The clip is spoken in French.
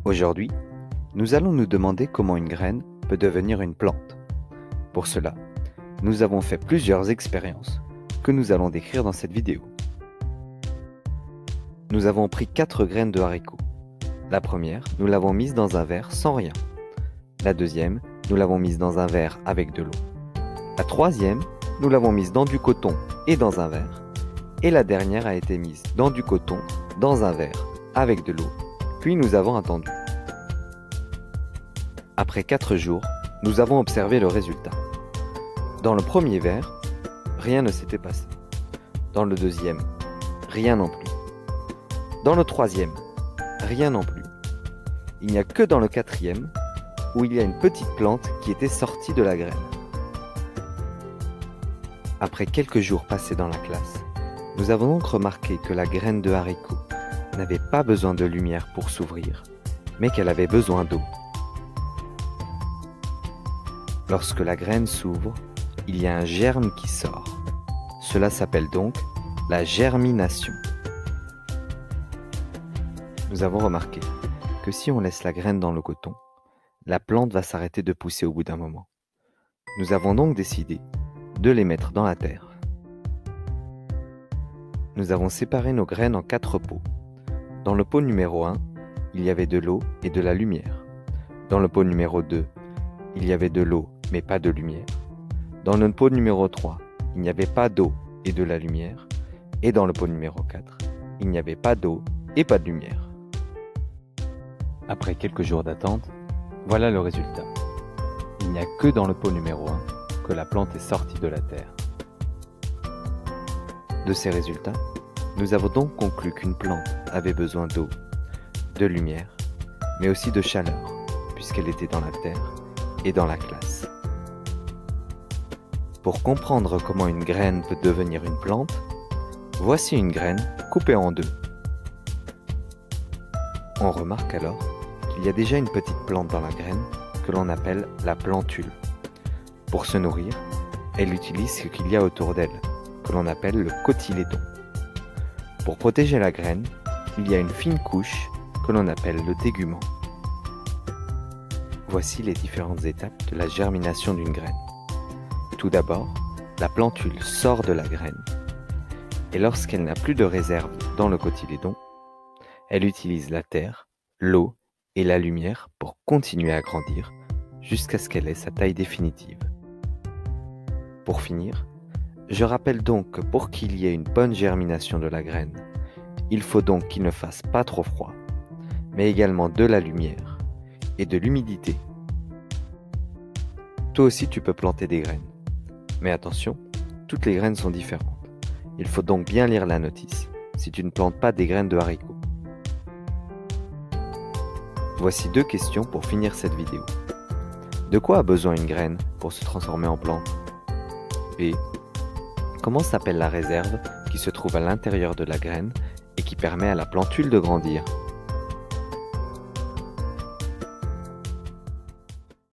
Aujourd'hui, nous allons nous demander comment une graine peut devenir une plante. Pour cela, nous avons fait plusieurs expériences que nous allons décrire dans cette vidéo. Nous avons pris 4 graines de haricots. La première, nous l'avons mise dans un verre sans rien. La deuxième, nous l'avons mise dans un verre avec de l'eau. La troisième, nous l'avons mise dans du coton et dans un verre. Et la dernière a été mise dans du coton, dans un verre, avec de l'eau. Puis nous avons attendu. Après 4 jours, nous avons observé le résultat. Dans le premier verre, rien ne s'était passé. Dans le deuxième, rien non plus. Dans le troisième, rien non plus. Il n'y a que dans le quatrième où il y a une petite plante qui était sortie de la graine. Après quelques jours passés dans la classe, nous avons donc remarqué que la graine de haricot n'avait pas besoin de lumière pour s'ouvrir, mais qu'elle avait besoin d'eau. Lorsque la graine s'ouvre, il y a un germe qui sort. Cela s'appelle donc la germination. Nous avons remarqué que si on laisse la graine dans le coton, la plante va s'arrêter de pousser au bout d'un moment. Nous avons donc décidé de les mettre dans la terre. Nous avons séparé nos graines en 4 pots. Dans le pot numéro 1, il y avait de l'eau et de la lumière. Dans le pot numéro 2, il y avait de l'eau mais pas de lumière. Dans le pot numéro 3, il n'y avait pas d'eau et de la lumière. Et dans le pot numéro 4, il n'y avait pas d'eau et pas de lumière. Après quelques jours d'attente, voilà le résultat. Il n'y a que dans le pot numéro 1 que la plante est sortie de la terre. De ces résultats, nous avons donc conclu qu'une plante avait besoin d'eau, de lumière, mais aussi de chaleur, puisqu'elle était dans la terre et dans la classe. Pour comprendre comment une graine peut devenir une plante, voici une graine coupée en 2. On remarque alors qu'il y a déjà une petite plante dans la graine que l'on appelle la plantule. Pour se nourrir, elle utilise ce qu'il y a autour d'elle, que l'on appelle le cotylédon. Pour protéger la graine, il y a une fine couche que l'on appelle le tégument. Voici les différentes étapes de la germination d'une graine. Tout d'abord, la plantule sort de la graine, et lorsqu'elle n'a plus de réserve dans le cotylédon, elle utilise la terre, l'eau et la lumière pour continuer à grandir jusqu'à ce qu'elle ait sa taille définitive. Pour finir, je rappelle donc que pour qu'il y ait une bonne germination de la graine, il faut donc qu'il ne fasse pas trop froid, mais également de la lumière et de l'humidité. Toi aussi tu peux planter des graines, mais attention, toutes les graines sont différentes. Il faut donc bien lire la notice si tu ne plantes pas des graines de haricots. Voici 2 questions pour finir cette vidéo. De quoi a besoin une graine pour se transformer en plante? Et comment s'appelle la réserve qui se trouve à l'intérieur de la graine et qui permet à la plantule de grandir?